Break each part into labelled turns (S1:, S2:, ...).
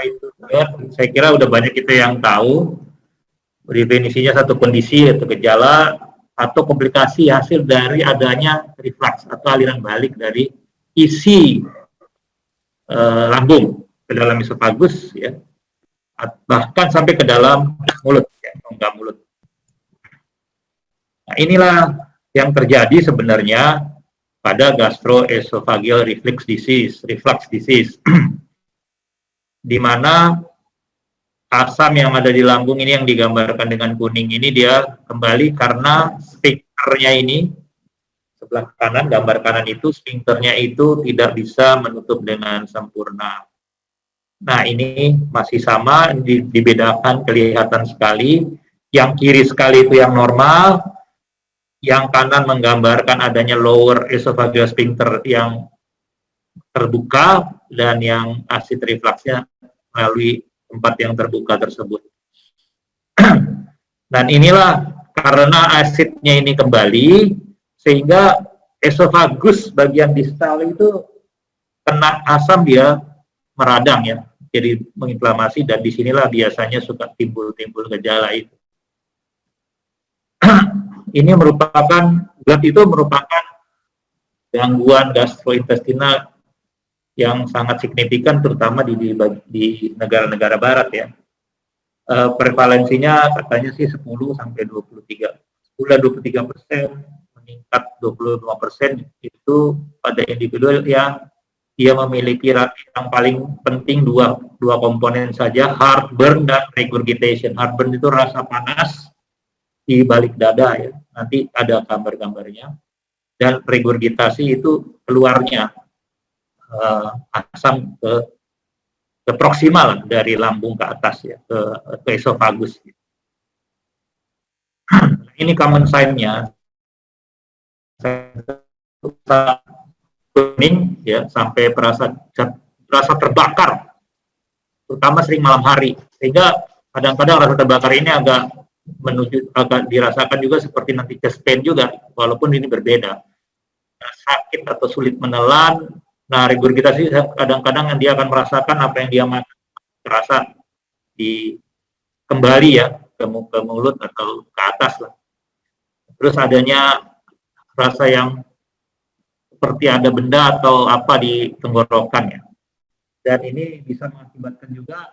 S1: itu? Ya, saya kira udah banyak kita yang tahu. Definisinya satu kondisi atau gejala atau komplikasi hasil dari adanya reflux atau aliran balik dari isi lambung ke dalam esofagus, ya, bahkan sampai ke dalam mulut, ya, rongga mulut. Nah, inilah yang terjadi sebenarnya pada gastroesophageal reflux disease, di mana asam yang ada di lambung ini yang digambarkan dengan kuning ini dia kembali karena sphincternya ini sebelah kanan, gambar kanan itu sphincternya itu tidak bisa menutup dengan sempurna. Nah, ini masih sama, dibedakan kelihatan sekali. Yang kiri sekali itu yang normal, yang kanan menggambarkan adanya lower esophageal sphincter yang terbuka dan yang acid refluxnya melalui tempat yang terbuka tersebut. Dan inilah karena asidnya ini kembali, sehingga esofagus bagian distal itu kena asam, dia meradang, ya, jadi menginflamasi, dan disinilah biasanya suka timbul gejala itu. Ini merupakan gangguan gastrointestinal yang sangat signifikan, terutama di negara-negara barat, ya. Prevalensinya katanya sih 10 sampai 23%, meningkat 25% itu pada individu yang dia memiliki yang paling penting dua komponen saja, heartburn dan regurgitation. Heartburn itu rasa panas di balik dada, ya. Nanti ada gambar-gambarnya. Dan regurgitasi itu keluarnya asam ke proksimal dari lambung ke atas, ya, ke esofagus. Ini common sign-nya kuning, ya, sampai rasa terbakar, terutama sering malam hari, sehingga kadang-kadang rasa terbakar ini agak dirasakan juga seperti nanti chest pain juga, walaupun ini berbeda. Sakit atau sulit menelan. Nah, regurgitasi kadang-kadang dia akan merasakan apa yang dia makan terasa kembali, ya, ke mulut atau ke atas lah. Terus adanya rasa yang seperti ada benda atau apa di tenggorokan, ya. Dan ini bisa mengakibatkan juga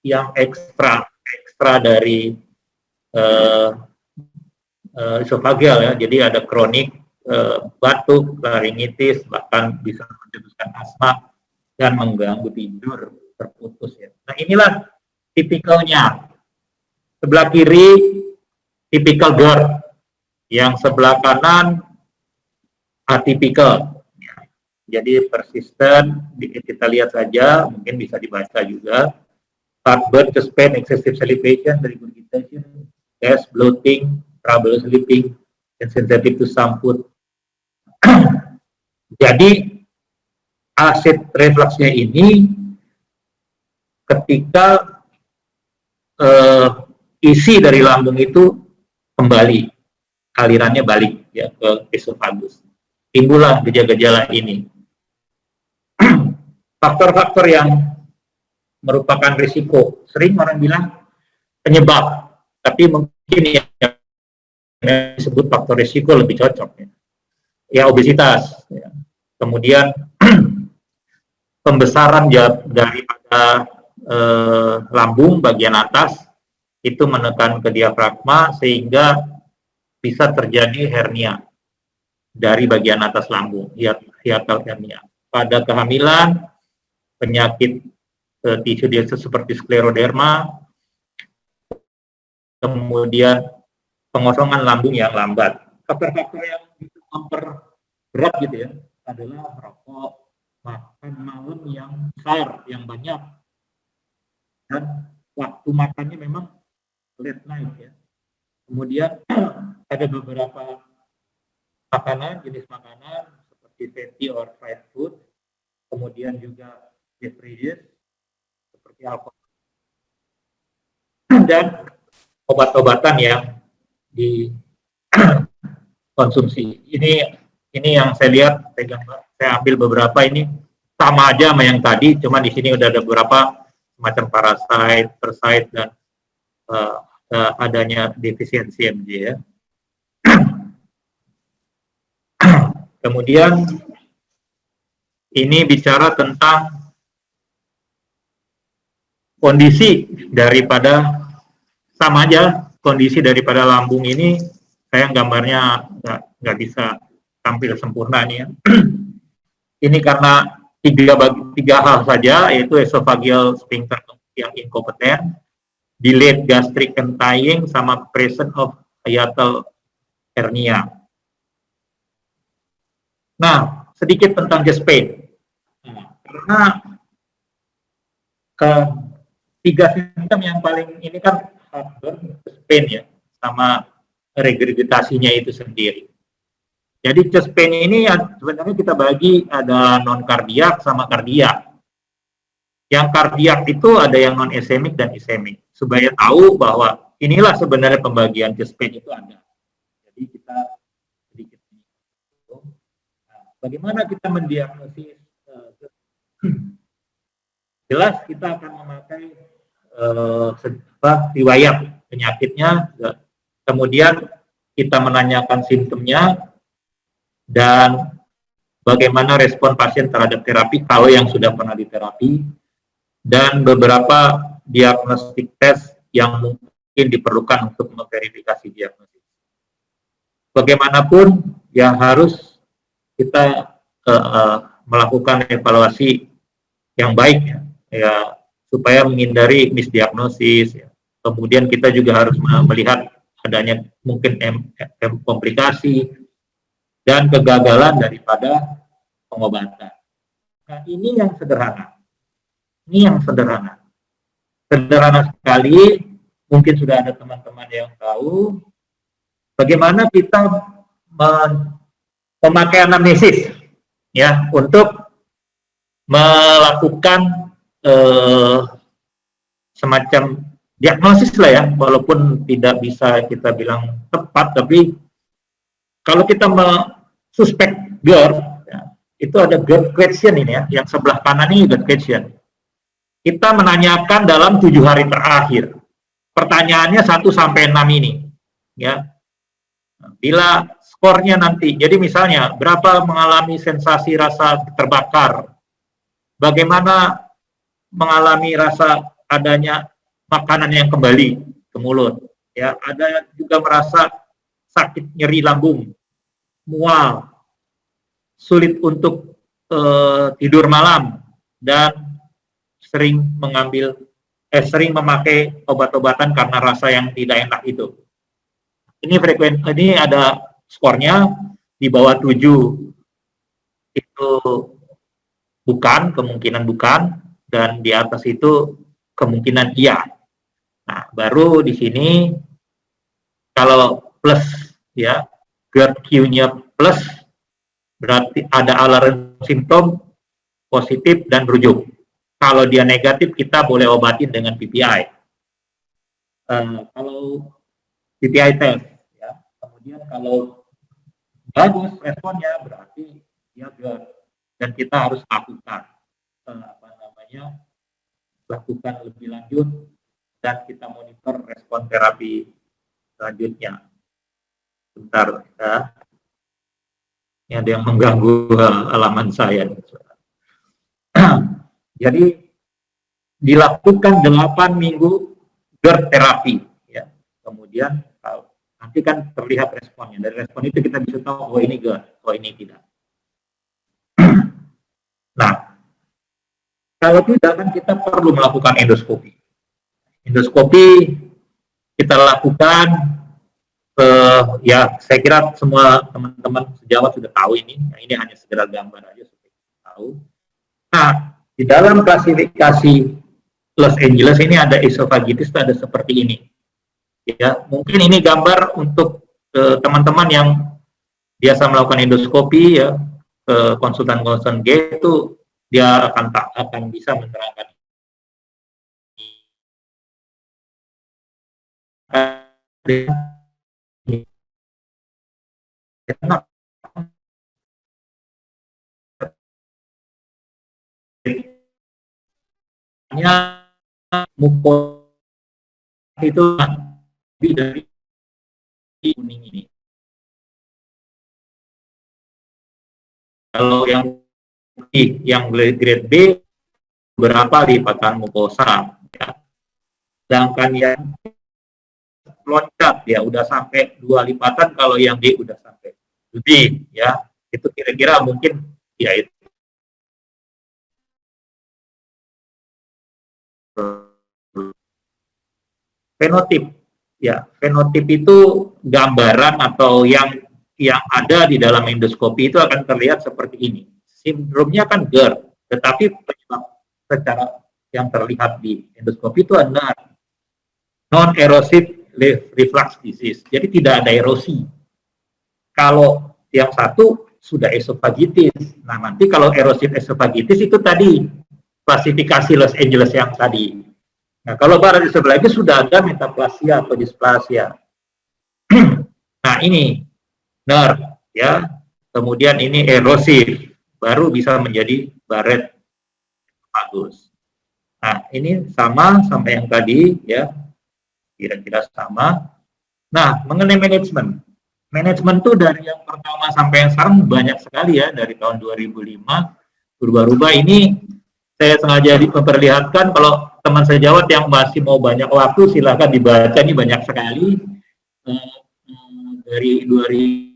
S1: yang ekstra dari esofageal, ya. Jadi ada kronik, batuk, laringitis, bahkan bisa mencetuskan asma dan mengganggu tidur terputus, ya. Nah, inilah tipikalnya. Sebelah kiri tipikal GERD, yang sebelah kanan atipikal, ya. Jadi persisten, kita lihat saja, mungkin bisa dibaca juga. Heartburn, chest pain, excessive salivation, regurgitation, gas, bloating, trouble sleeping, and sensitive to some food. Jadi acid refluxnya ini ketika isi dari lambung itu kembali, alirannya balik, ya, ke esofagus. Timbullah gejala-gejala ini. Faktor-faktor yang merupakan risiko, sering orang bilang penyebab, tapi mungkin yang disebut faktor risiko lebih cocok, ya. Ya, obesitas, ya. Kemudian pembesaran daripada lambung bagian atas itu menekan ke diafragma sehingga bisa terjadi hernia dari bagian atas lambung, hiatal hernia. Pada kehamilan, penyakit tisu diastasis seperti skleroderma, kemudian pengosongan lambung yang lambat. Faktor-faktor yang memperberat, gitu, ya, adalah merokok, makan malam yang besar, yang banyak, dan waktu makannya memang late night, ya. Kemudian ada beberapa jenis makanan seperti fatty or fried food, kemudian juga beverages seperti alkohol, dan obat-obatan yang dikonsumsi. Ini yang saya lihat, saya ambil beberapa, ini sama aja sama yang tadi, cuma di sini udah ada beberapa semacam parasit, parasite, dan adanya defisiensi Mg ya. Kemudian ini bicara tentang kondisi daripada, sama aja kondisi daripada lambung ini. Saya gambarnya nggak bisa tampil sempurna nih ya. Ini karena tiga hal saja, yaitu esophageal sphincter yang inkompeten, delayed gastric emptying, sama presence of hiatal hernia. Nah, sedikit tentang chest pain. Karena tiga simptom yang paling ini kan heartburn, chest pain ya, sama regurgitasinya itu sendiri. Jadi chest pain ini sebenarnya kita bagi ada non kardiak sama kardiak. Yang kardiak itu ada yang non ischemic dan ischemic. Supaya tahu bahwa inilah sebenarnya pembagian chest pain itu ada. Jadi kita sedikit. Nah, bagaimana kita mendiagnosis? Jelas kita akan memakai riwayat penyakitnya, kemudian kita menanyakan simptomnya, dan bagaimana respon pasien terhadap terapi kalau yang sudah pernah diterapi, dan beberapa diagnostik tes yang mungkin diperlukan untuk memverifikasi diagnosis. Bagaimanapun ya harus kita melakukan evaluasi yang baik ya, supaya menghindari misdiagnosis ya. Kemudian kita juga harus melihat adanya mungkin komplikasi dan kegagalan daripada pengobatan. Nah, ini yang sederhana. Ini yang sederhana. Sederhana sekali, mungkin sudah ada teman-teman yang tahu bagaimana kita memakai anamnesis ya untuk melakukan semacam diagnosis lah ya, walaupun tidak bisa kita bilang tepat, tapi kalau kita suspek GERD, ya, itu ada GERD question ini ya, yang sebelah kanan ini GERD question. Kita menanyakan dalam 7 hari terakhir. Pertanyaannya 1 sampai 6 ini. Ya. Bila skornya nanti, jadi misalnya berapa mengalami sensasi rasa terbakar, bagaimana mengalami rasa adanya makanan yang kembali ke mulut, ya, ada juga merasa sakit nyeri lambung, mual, sulit untuk tidur malam, dan sering memakai obat-obatan karena rasa yang tidak enak itu. Ini ini ada skornya di bawah 7 itu bukan, kemungkinan bukan, dan di atas itu kemungkinan iya. Nah, baru di sini kalau plus ya, GERD-Q-nya plus berarti ada alarm simptom positif dan merujuk. Kalau dia negatif, kita boleh obatin dengan PPI. Kalau PPI test, ya. Kemudian kalau bagus responnya, berarti dia GERD, dan kita harus lakukan lakukan lebih lanjut, dan kita monitor respon terapi selanjutnya. Bentar ya. Ini ada yang mengganggu halaman saya. Jadi dilakukan 8 minggu GERD terapi ya. Kemudian nanti kan terlihat responnya. Dari respon itu kita bisa tahu oh ini GERD, oh ini tidak. Nah, kalau tidak kan kita perlu melakukan endoskopi. Endoskopi kita lakukan ya, saya kira semua teman-teman sejawat sudah tahu ini. Nah, ini hanya segera gambar aja supaya kita tahu. Nah, di dalam klasifikasi Los Angeles ini ada esophagitis, ada seperti ini. Ya, mungkin ini gambar untuk teman-teman yang biasa melakukan endoskopi ya, konsultan-konsultan G itu dia akan bisa menerangkan. mukosa itu lebih dari kuning ini. Kalau yang grade B berapa lipatan mukosa, ya. Sedangkan yang loncat ya udah sampai 2 lipatan, kalau yang D udah sampai lebih, ya. Itu kira-kira mungkin ya itu fenotip. Ya, fenotip itu gambaran atau yang ada di dalam endoskopi itu akan terlihat seperti ini. Sindromnya kan GERD, tetapi penyebab secara yang terlihat di endoskopi itu adalah non-erosive reflux disease. Jadi tidak ada erosi. Kalau yang satu sudah esofagitis. Nah, nanti kalau erosive esofagitis itu tadi klasifikasi Los Angeles yang tadi. Nah, kalau barat di sebelah itu sudah ada metaplasia atau displasia. Nah, ini NERD, ya. Kemudian ini erosif, baru bisa menjadi baret bagus. Nah, ini sama yang tadi, ya. Kira-kira sama. Nah, mengenai manajemen. Manajemen tuh dari yang pertama sampai yang sekarang banyak sekali ya, dari tahun 2005 berubah-ubah. Ini saya sengaja memperlihatkan, kalau teman sejawat yang masih mau banyak waktu silahkan dibaca, ini banyak sekali. Dari 2000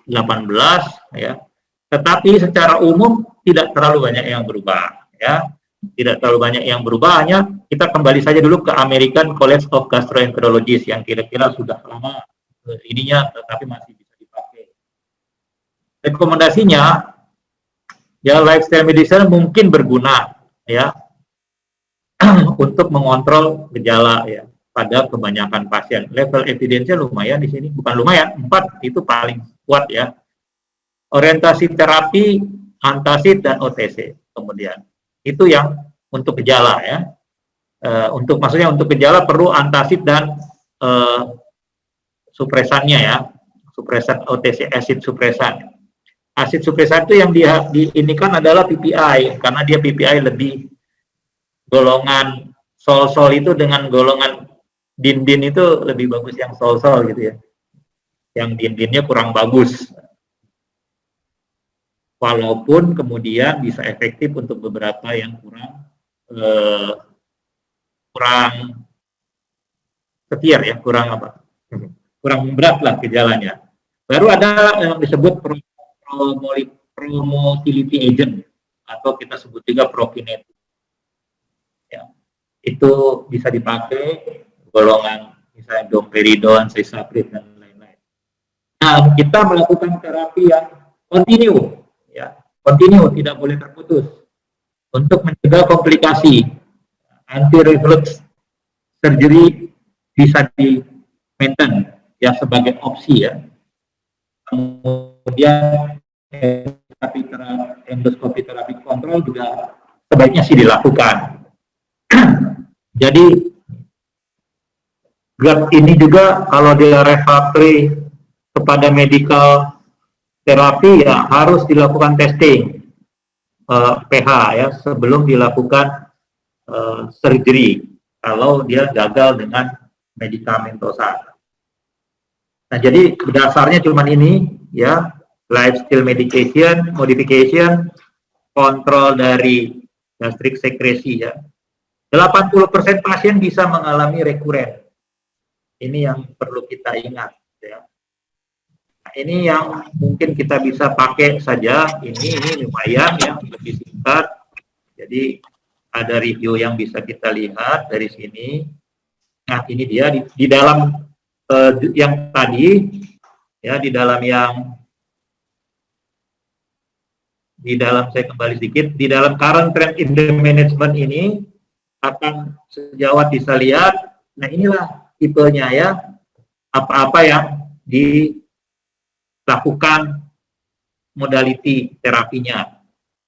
S1: 2018 ya, tetapi secara umum tidak terlalu banyak yang berubah, ya, tidak terlalu banyak yang berubah. Hanya kita kembali saja dulu ke American College of Gastroenterologists yang kira-kira sudah lama ininya, tetapi masih bisa dipakai. Rekomendasinya ya, lifestyle medicine mungkin berguna ya untuk mengontrol gejala ya pada kebanyakan pasien. Level evidence-nya lumayan di sini, bukan lumayan, 4 itu paling kuat ya. Orientasi terapi, antasid dan OTC. Kemudian itu yang untuk gejala ya. Maksudnya untuk gejala perlu antasid dan supresannya ya, supresan OTC, acid supresan. Acid supresan itu yang diinikan adalah PPI, karena dia PPI lebih golongan sol-sol itu dengan golongan din-din itu lebih bagus yang sol-sol gitu ya. Yang din-dinnya kurang bagus. Walaupun kemudian bisa efektif untuk beberapa yang kurang setir ya, kurang berat lah gejalanya. Baru ada yang disebut promotility agent atau kita sebut juga prokinetic. Ya, itu bisa dipakai golongan misalnya domperidon, cisaplid dan lain-lain. Nah, kita melakukan terapi yang kontinu, ya, kontinu, tidak boleh terputus untuk mencegah komplikasi. Anti-reflux surgery bisa di maintain ya sebagai opsi ya. Kemudian endoskopi terapi kontrol juga sebaiknya sih dilakukan. Jadi GERD ini juga kalau dia refractory kepada medical terapi ya harus dilakukan testing pH ya sebelum dilakukan surgery kalau dia gagal dengan medikamentosa. Nah, jadi dasarnya cuma ini ya, lifestyle medication, modification, kontrol dari gastric secrecy ya. 80% pasien bisa mengalami rekuren. Ini yang perlu kita ingat ya. Nah, ini yang mungkin kita bisa pakai saja. Ini lumayan ya, lebih singkat. Jadi ada review yang bisa kita lihat dari sini. Nah, ini dia di dalam yang tadi ya, di dalam saya kembali sedikit, di dalam current trend in the management ini akan sejawat bisa lihat. Nah, inilah tipenya ya, apa-apa yang dilakukan modality terapinya.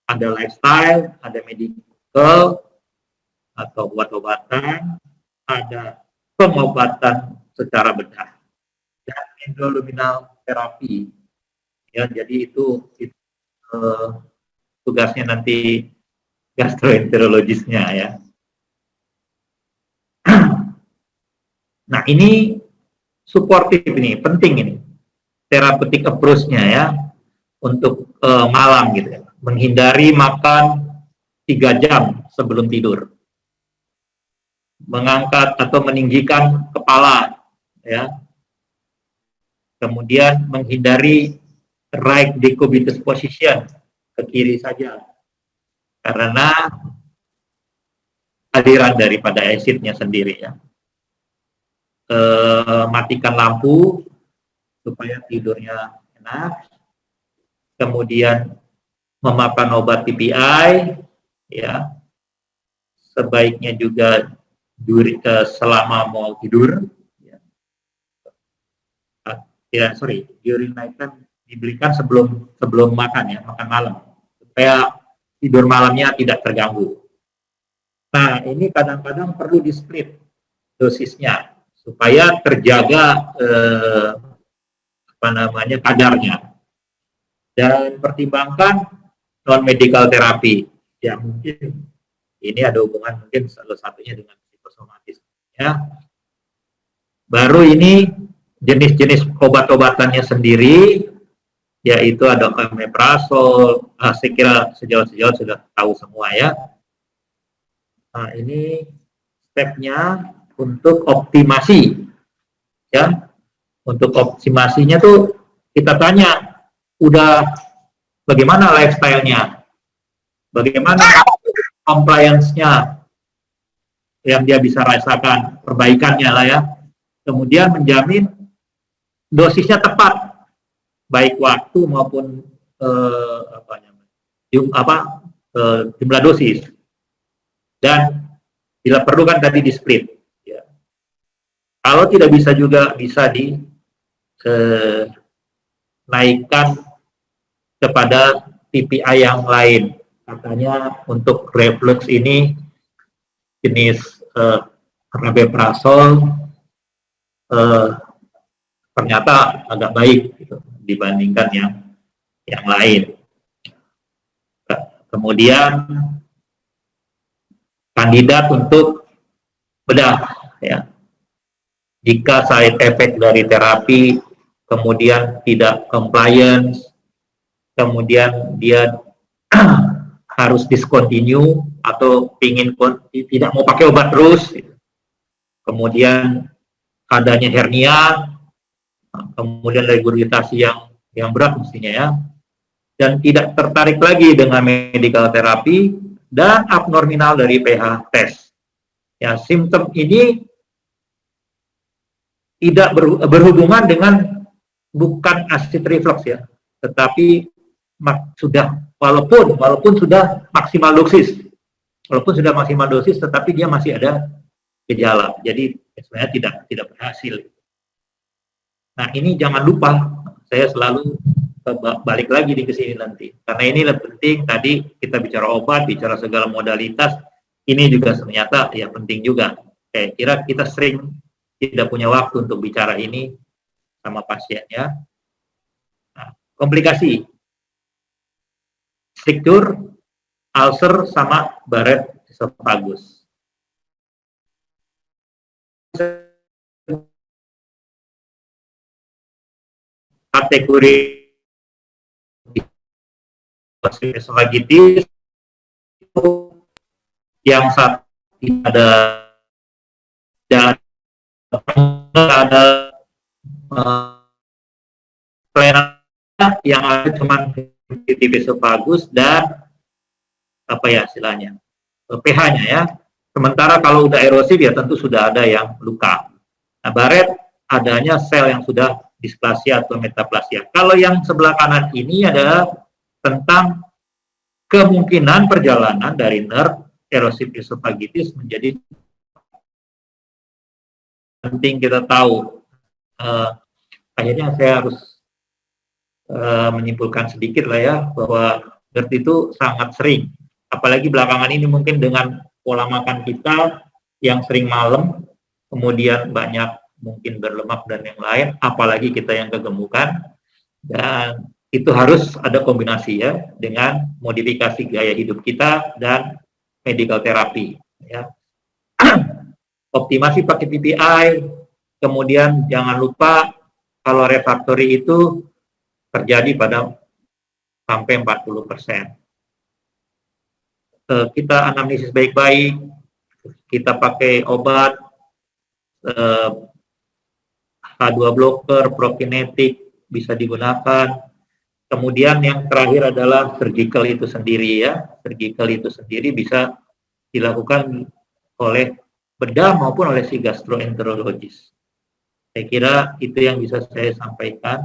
S1: Ada lifestyle, ada medical, atau obat-obatan, ada pengobatan secara bedah, dan endoluminal terapi. Ya, jadi itu tugasnya nanti gastroenterologisnya ya. Nah, ini suportif, ini penting, ini therapeutic approach-nya ya untuk malam gitu ya. Menghindari makan 3 jam sebelum tidur, mengangkat atau meninggikan kepala ya, kemudian menghindari right decubitus position, ke kiri saja, karena aliran daripada asidnya sendiri ya. Matikan lampu supaya tidurnya enak, kemudian memakan obat PPI ya, sebaiknya juga selama mau tidur ya, diurinate kan diberikan sebelum makan ya, makan malam, supaya tidur malamnya tidak terganggu. Nah, ini kadang-kadang perlu di split dosisnya supaya terjaga kadarnya, dan pertimbangkan non medical terapi ya, mungkin ini ada hubungan mungkin salah satunya dengan psikosomatis ya. Baru ini jenis-jenis obat-obatannya sendiri, yaitu ada omeprazol. Saya kira sejauh sudah tahu semua ya. Nah, ini stepnya untuk optimasi ya. Untuk optimasinya tuh kita tanya, udah bagaimana lifestyle-nya, bagaimana compliance-nya yang dia bisa rasakan, perbaikannya lah ya. Kemudian menjamin dosisnya tepat, baik waktu maupun jumlah dosis, dan bila perlu kan tadi di split ya. Kalau tidak bisa juga bisa naikkan kepada PPI yang lain. Katanya untuk reflux ini jenis rabeprazol ternyata agak baik gitu, dibandingkan yang lain. Kemudian kandidat untuk bedah ya. Jika side effect dari terapi kemudian tidak compliance, kemudian dia harus discontinue atau tidak mau pakai obat terus, kemudian adanya hernia, kemudian regurgitasi yang berat mestinya ya, dan tidak tertarik lagi dengan medical terapi, dan abnormal dari pH test ya. Simptom ini tidak berhubungan dengan, bukan acid reflux ya, tetapi walaupun sudah maksimal dosis, tetapi dia masih ada gejala, jadi sebenarnya tidak berhasil. Nah, ini jangan lupa, saya selalu balik lagi ke sini nanti, karena ini lebih penting. Tadi kita bicara obat, bicara segala modalitas, ini juga ternyata ya penting juga. Saya kira kita sering tidak punya waktu untuk bicara ini sama pasiennya. Nah, komplikasi stricture, ulcer, sama Barrett esophagus. Kategori esophagitis yang satu ada yang ada cuma esophagus dan apa ya istilahnya, pH-nya ya. Sementara kalau udah erosif ya tentu sudah ada yang luka. Nah, Barrett adanya sel yang sudah displasia atau metaplasia. Kalau yang sebelah kanan ini adalah tentang kemungkinan perjalanan dari nerve erosif esophagitis menjadi, penting kita tahu. Akhirnya saya harus menyimpulkan sedikit lah ya, bahwa GERD itu sangat sering, apalagi belakangan ini mungkin dengan pola makan kita yang sering malam, kemudian banyak mungkin berlemak dan yang lain, apalagi kita yang kegemukan, dan itu harus ada kombinasi ya dengan modifikasi gaya hidup kita dan medical therapy ya. Optimasi pakai PPI, kemudian jangan lupa kalau refractory itu terjadi pada sampai 40%. Kita anamnesis baik-baik, kita pakai obat H2 blocker, prokinetik bisa digunakan. Kemudian yang terakhir adalah surgical itu sendiri ya. Surgical itu sendiri bisa dilakukan oleh bedah maupun oleh si gastroenterologis. Saya kira itu yang bisa saya sampaikan.